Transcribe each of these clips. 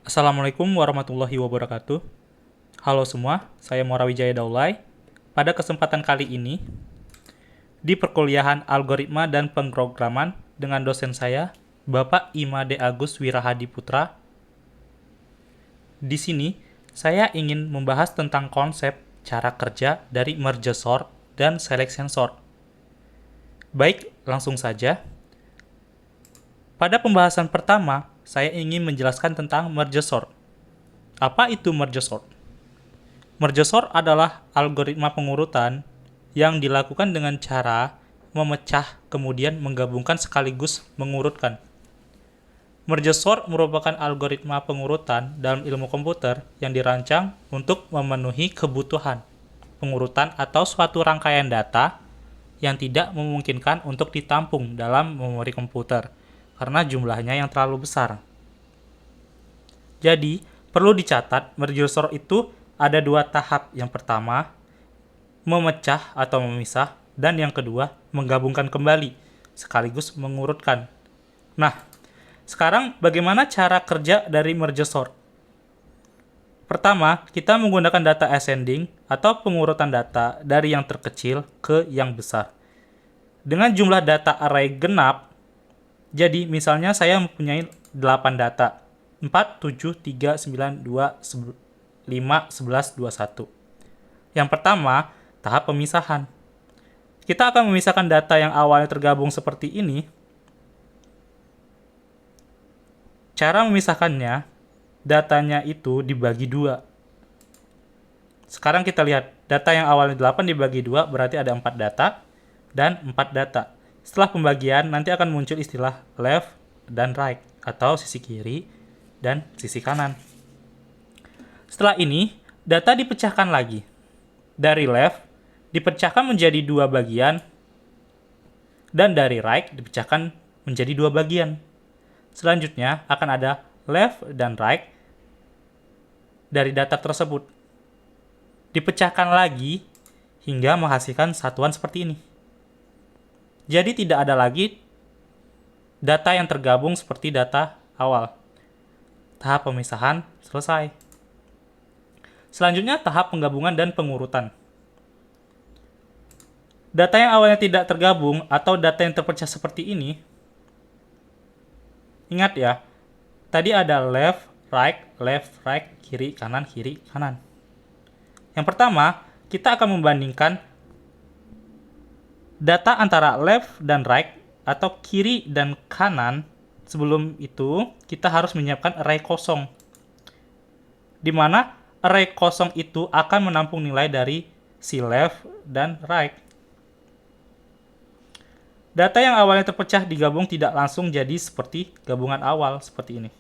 Assalamualaikum warahmatullahi wabarakatuh. Halo semua, saya Muara Wijaya Daulay. Pada kesempatan kali ini, di perkuliahan Algoritma dan Pemrograman dengan dosen saya, Bapak Imade Agus Wirahadi Putra. Di sini, saya ingin membahas tentang konsep cara kerja dari merge sort dan selection sort. Baik, langsung saja. Pada pembahasan pertama, saya ingin menjelaskan tentang merge sort. Apa itu merge sort? Merge sort adalah algoritma pengurutan yang dilakukan dengan cara memecah kemudian menggabungkan sekaligus mengurutkan. Merge sort merupakan algoritma pengurutan dalam ilmu komputer yang dirancang untuk memenuhi kebutuhan pengurutan atau suatu rangkaian data yang tidak memungkinkan untuk ditampung dalam memori komputer karena jumlahnya yang terlalu besar. Jadi, perlu dicatat merge sort itu ada dua tahap. Yang pertama, memecah atau memisah, dan yang kedua, menggabungkan kembali, sekaligus mengurutkan. Nah, sekarang bagaimana cara kerja dari merge sort? Pertama, kita menggunakan data ascending atau pengurutan data dari yang terkecil ke yang besar. Dengan jumlah data array genap, jadi misalnya saya mempunyai 8 data, 4, 7, 3, 9, 2, 5, 11, 21. Yang pertama, tahap pemisahan. Kita akan memisahkan data yang awalnya tergabung seperti ini. Cara memisahkannya, datanya itu dibagi 2. Sekarang kita lihat, data yang awalnya 8 dibagi 2 berarti ada 4 data dan 4 data. Setelah pembagian, nanti akan muncul istilah left dan right, atau sisi kiri dan sisi kanan. Setelah ini, data dipecahkan lagi. Dari left, dipecahkan menjadi 2 bagian, dan dari right, dipecahkan menjadi 2 bagian. Selanjutnya, akan ada left dan right dari data tersebut. Dipecahkan lagi, hingga menghasilkan satuan seperti ini. Jadi tidak ada lagi data yang tergabung seperti data awal. Tahap pemisahan selesai. Selanjutnya tahap penggabungan dan pengurutan. Data yang awalnya tidak tergabung atau data yang terpecah seperti ini, ingat ya, tadi ada left, right, kiri, kanan. Yang pertama, kita akan membandingkan data antara left dan right atau kiri dan kanan. Sebelum itu, kita harus menyiapkan array kosong, di mana array kosong itu akan menampung nilai dari si left dan right. Data yang awalnya terpecah digabung tidak langsung jadi seperti gabungan awal seperti ini,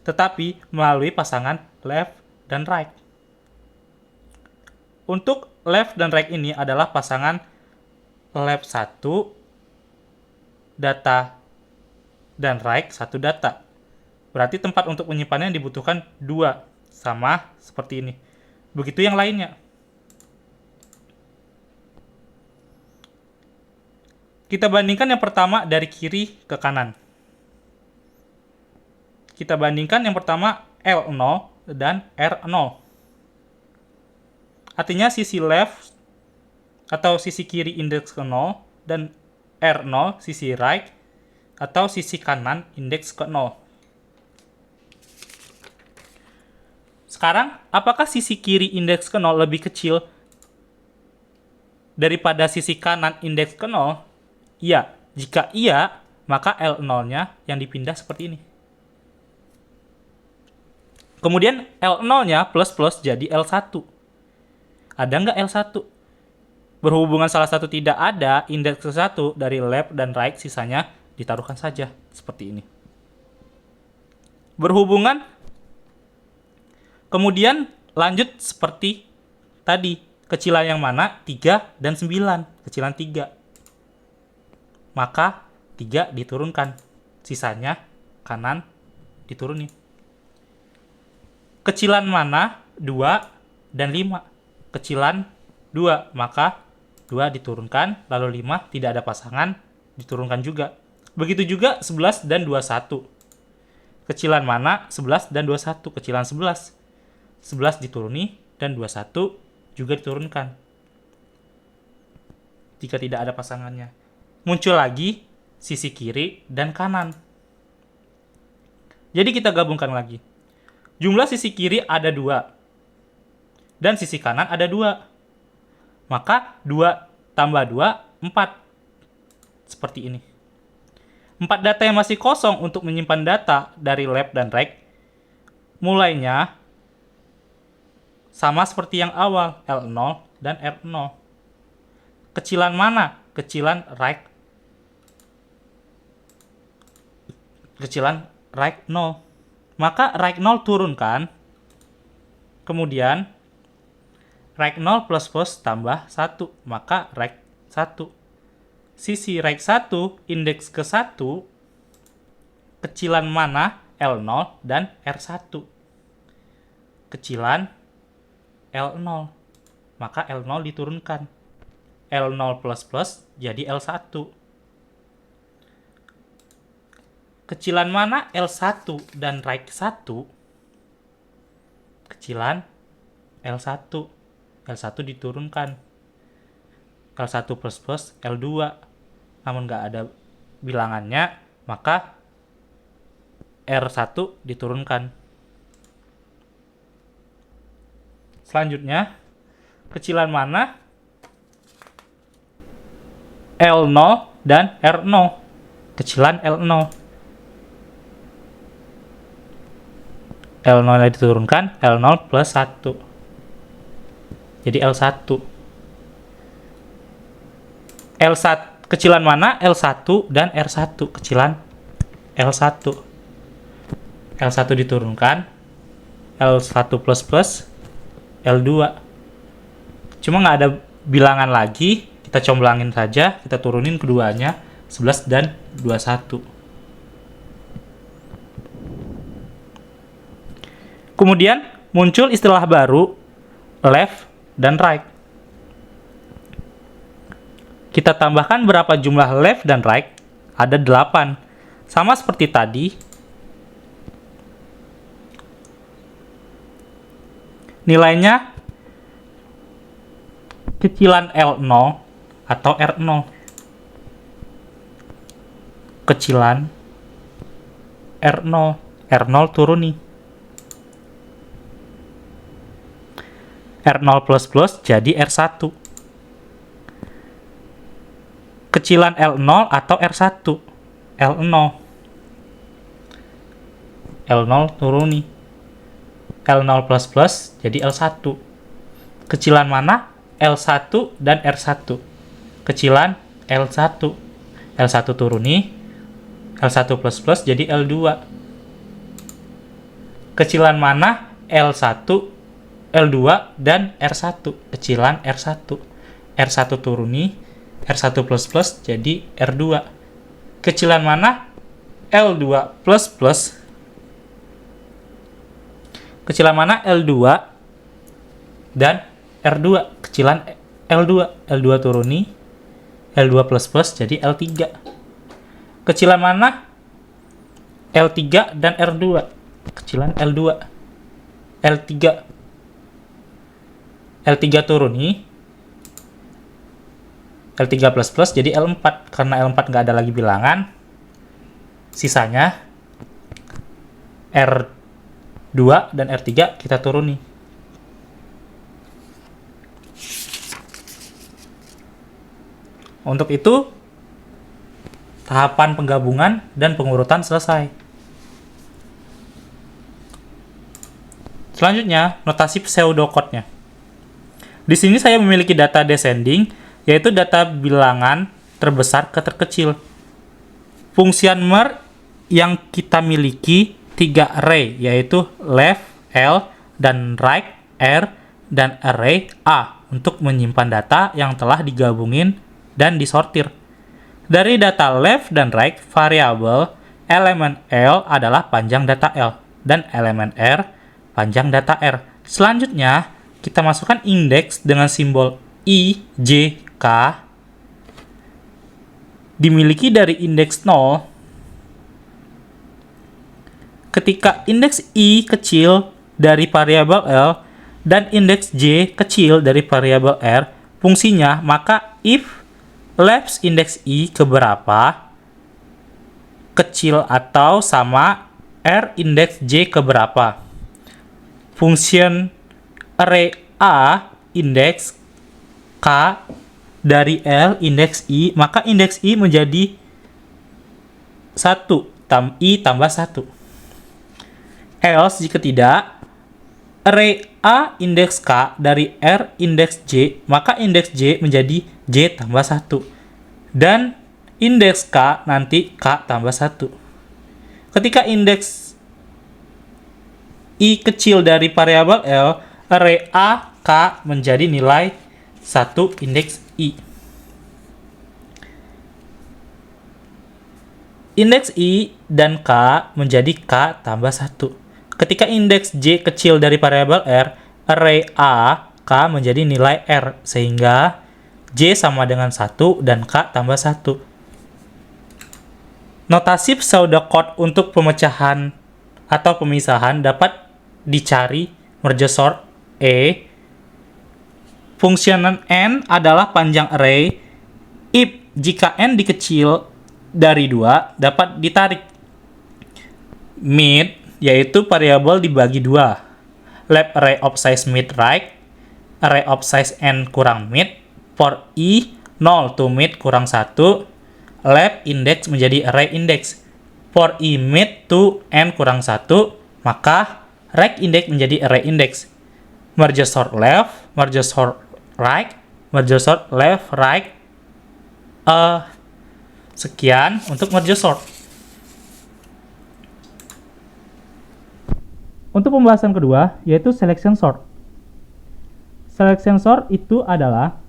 tetapi melalui pasangan left dan right. Untuk left dan right ini adalah pasangan left 1 data dan right 1 data. Berarti tempat untuk menyimpannya dibutuhkan 2, sama seperti ini. Begitu yang lainnya. Kita bandingkan yang pertama dari kiri ke kanan. Kita bandingkan yang pertama L0 dan R0. Artinya sisi left atau sisi kiri indeks ke 0 dan R0 sisi right atau sisi kanan indeks ke 0. Sekarang, apakah sisi kiri indeks ke 0 lebih kecil daripada sisi kanan indeks ke 0? Iya. Jika iya, maka L0-nya yang dipindah seperti ini. Kemudian L0-nya plus jadi L1. Ada nggak L1? Berhubungan salah satu tidak ada, indeks ke 1 dari left dan right, sisanya ditaruhkan saja seperti ini. Berhubungan, kemudian lanjut seperti tadi. Kecilan yang mana? 3 dan 9. Kecilan 3. Maka 3 diturunkan. Sisanya kanan diturunin. Kecilan mana? 2 dan 5. Kecilan 2, maka 2 diturunkan, lalu 5 tidak ada pasangan, diturunkan juga. Begitu juga 11 dan 21. Kecilan mana 11 dan 21? Kecilan 11. 11 dituruni dan 21 juga diturunkan. Jika tidak ada pasangannya. Muncul lagi sisi kiri dan kanan. Jadi kita gabungkan lagi. Jumlah sisi kiri ada 2. Dan sisi kanan ada 2. Maka 2 tambah 2, 4. Seperti ini. 4 data yang masih kosong untuk menyimpan data dari left dan right, mulainya sama seperti yang awal, L0 dan R0. Kecilan mana? Kecilan right. Kecilan right 0. Maka right 0 turunkan. Kemudian right 0 plus tambah 1. Maka right 1. Sisi right 1, indeks ke 1, kecilan mana? L0 dan R1. Kecilan L0. Maka L0 diturunkan. L0 plus jadi L1. Kecilan mana? L1 dan right 1. Kecilan L1. L1 diturunkan. L1 plus L2. Namun nggak ada bilangannya, maka R1 diturunkan. Selanjutnya, kecilan mana? L0 dan R0. Kecilan L0. L0 diturunkan, L0 plus 1. Jadi L1. L1 kecilan mana? L1 dan R1. Kecilan L1. L1 diturunkan, L1 plus L2. Cuma nggak ada bilangan lagi, kita comblangin saja, kita turunin keduanya, 11 dan 21. Kemudian muncul istilah baru, left dan right. Kita tambahkan berapa jumlah left dan right? Ada 8. Sama seperti tadi. Nilainya kecilan L0 atau R0. Kecilan R0. R0 turuni. R0 plus jadi R1. Kecilan L0 atau R1. L0. L0 turuni. L0 plus jadi L1. Kecilan mana? L1 dan R1. Kecilan L1. L1 turuni. L1 plus jadi L2. Kecilan mana? L1, L2, dan R1. Kecilan R1. R1 turuni. R1 plus jadi R2. Kecilan mana? L2 plus. Kecilan mana? L2 dan R2. Kecilan L2. L2 turuni. L2 plus jadi L3. Kecilan mana? L3 dan R2. Kecilan L2. L3. L3 turuni. L3 plus jadi L4. Karena L4 nggak ada lagi bilangan, sisanya R2 dan R3 kita turuni. Untuk itu, tahapan penggabungan dan pengurutan selesai. Selanjutnya, notasi pseudocode-nya. Di sini saya memiliki data descending, yaitu data bilangan terbesar ke terkecil. Fungsian mer yang kita miliki 3 array, yaitu left L dan right R dan array A untuk menyimpan data yang telah digabungin dan disortir. Dari data left dan right, variabel elemen L adalah panjang data L dan elemen R panjang data R. Selanjutnya, kita masukkan indeks dengan simbol I, J, K dimiliki dari indeks 0 ketika indeks I kecil dari variabel L dan indeks J kecil dari variabel R fungsinya, maka if labs indeks I keberapa kecil atau sama R indeks J keberapa, function array A indeks K dari L indeks I, maka indeks I menjadi 1 I tambah 1. Else jika tidak, array A indeks K dari R indeks J, maka indeks J menjadi J tambah 1. Dan indeks K nanti K tambah 1. Ketika indeks I kecil dari variabel L, array A, K menjadi nilai 1 indeks I. Indeks I dan K menjadi K tambah 1. Ketika indeks J kecil dari variabel R, array A, K menjadi nilai R, sehingga J sama dengan 1 dan K tambah 1. Notasi pseudocode untuk pemecahan atau pemisahan dapat dicari merge sort E. Fungsionan N adalah panjang array. If jika N dikecil dari 2 dapat ditarik. Mid yaitu variabel dibagi 2. Left array of size mid right, array of size N kurang mid, for I 0 to mid kurang 1, left index menjadi array index. For I mid to N kurang 1, maka right index menjadi array index. Merge sort left, merge sort right, merge sort left, right. Sekian untuk merge sort. Untuk pembahasan kedua, yaitu selection sort. Selection sort itu adalah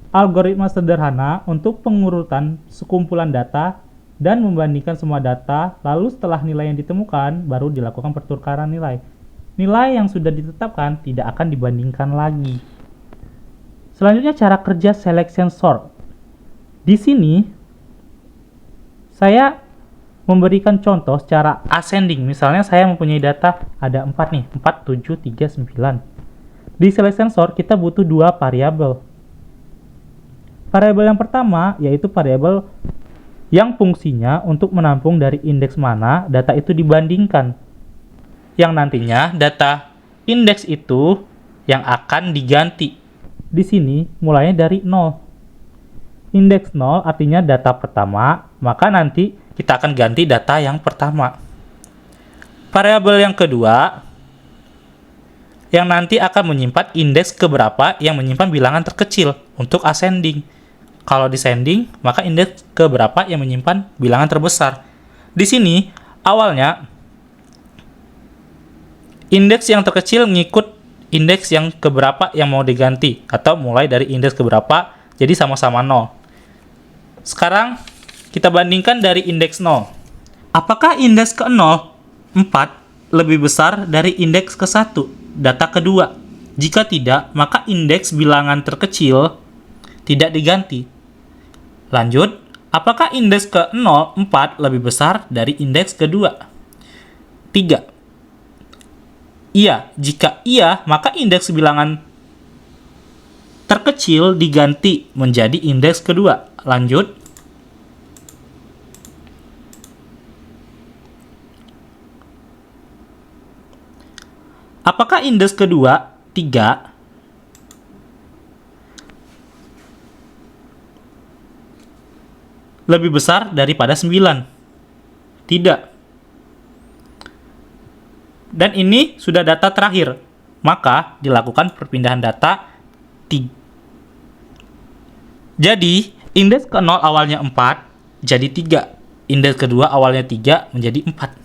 algoritma sederhana untuk pengurutan sekumpulan data dan membandingkan semua data, lalu setelah nilai yang ditemukan, baru dilakukan pertukaran nilai. Nilai yang sudah ditetapkan tidak akan dibandingkan lagi. Selanjutnya cara kerja selection sort. Di sini, saya memberikan contoh secara ascending. Misalnya saya mempunyai data ada 4 nih, 4, 7, 3, 9. Di selection sort kita butuh 2 variabel. Variabel yang pertama yaitu variabel yang fungsinya untuk menampung dari indeks mana data itu dibandingkan. Yang nantinya data indeks itu yang akan diganti. Di sini mulainya dari 0. Indeks 0 artinya data pertama, maka nanti kita akan ganti data yang pertama. Variabel yang kedua yang nanti akan menyimpan indeks keberapa yang menyimpan bilangan terkecil untuk ascending. Kalau descending, maka indeks keberapa yang menyimpan bilangan terbesar. Di sini awalnya indeks yang terkecil ngikut indeks yang keberapa yang mau diganti, atau mulai dari indeks keberapa jadi sama-sama 0. Sekarang kita bandingkan dari indeks 0. Apakah indeks ke-0, 4, lebih besar dari indeks ke-1, data kedua? Jika tidak, maka indeks bilangan terkecil tidak diganti. Lanjut, apakah indeks ke-0, 4, lebih besar dari indeks kedua? 3. Iya, jika iya, maka indeks bilangan terkecil diganti menjadi indeks kedua. Lanjut, apakah indeks kedua, 3, lebih besar daripada 9? Tidak. Dan ini sudah data terakhir, maka dilakukan perpindahan data 3. Jadi, indeks ke-0 awalnya 4, jadi 3. Indeks kedua awalnya 3, menjadi 4.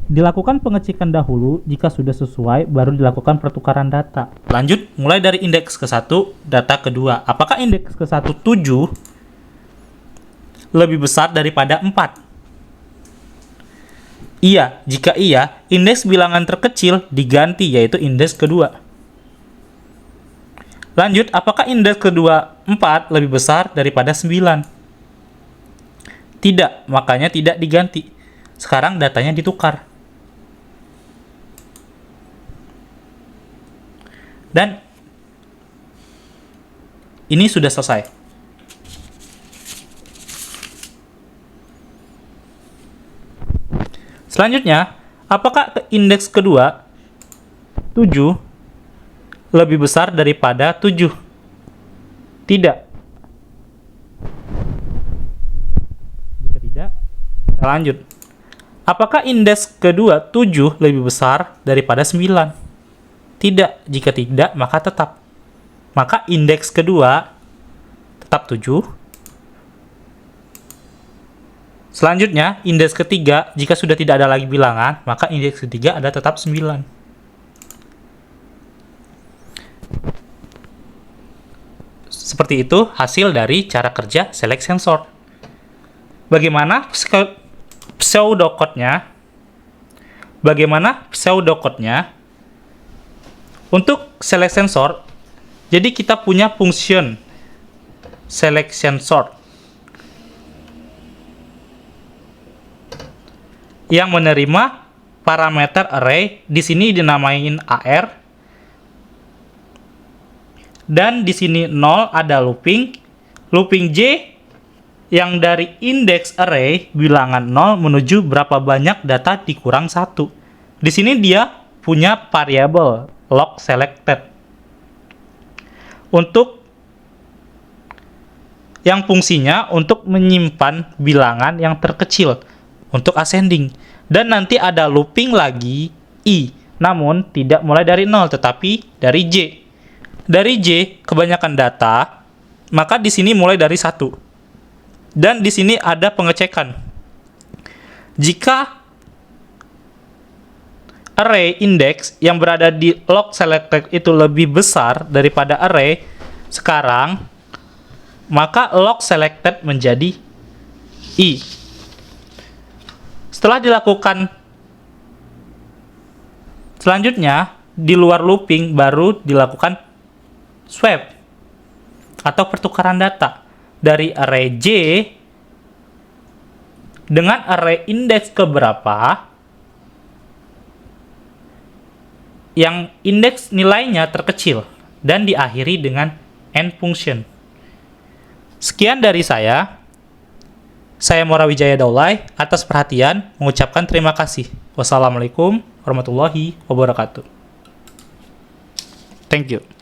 Dilakukan pengecekan dahulu, jika sudah sesuai, baru dilakukan pertukaran data. Lanjut, mulai dari indeks ke-1, data kedua. Apakah indeks ke-1, 7, lebih besar daripada 4? Iya, jika iya, indeks bilangan terkecil diganti, yaitu indeks kedua. Lanjut, apakah indeks kedua 4 lebih besar daripada 9? Tidak, makanya tidak diganti. Sekarang datanya ditukar. Dan ini sudah selesai. Selanjutnya, apakah indeks kedua 7 lebih besar daripada 7? Tidak. Jika tidak, kita lanjut. Apakah indeks kedua 7 lebih besar daripada 9? Tidak. Jika tidak, maka tetap. Maka indeks kedua tetap 7. Selanjutnya, indeks ketiga, jika sudah tidak ada lagi bilangan, maka indeks ketiga ada tetap 9. Seperti itu hasil dari cara kerja select and sort. Bagaimana pseudocode-nya? Untuk select and sort, jadi kita punya function selection sort yang menerima parameter array, di sini dinamain AR. Dan di sini 0 ada looping J yang dari indeks array bilangan 0 menuju berapa banyak data dikurang 1. Di sini dia punya variabel log selected. Untuk yang fungsinya untuk menyimpan bilangan yang terkecil untuk ascending. Dan nanti ada looping lagi i, namun tidak mulai dari 0 tetapi dari j. Dari J kebanyakan data, maka di sini mulai dari 1. Dan di sini ada pengecekan. Jika array index yang berada di log selected itu lebih besar daripada array sekarang, maka log selected menjadi i. Setelah dilakukan selanjutnya, di luar looping baru dilakukan swap atau pertukaran data dari array J dengan array indeks keberapa yang indeks nilainya terkecil dan diakhiri dengan end function. Sekian dari saya. Saya Mora Wijaya Daulay, atas perhatian mengucapkan terima kasih. Wassalamualaikum warahmatullahi wabarakatuh. Thank you.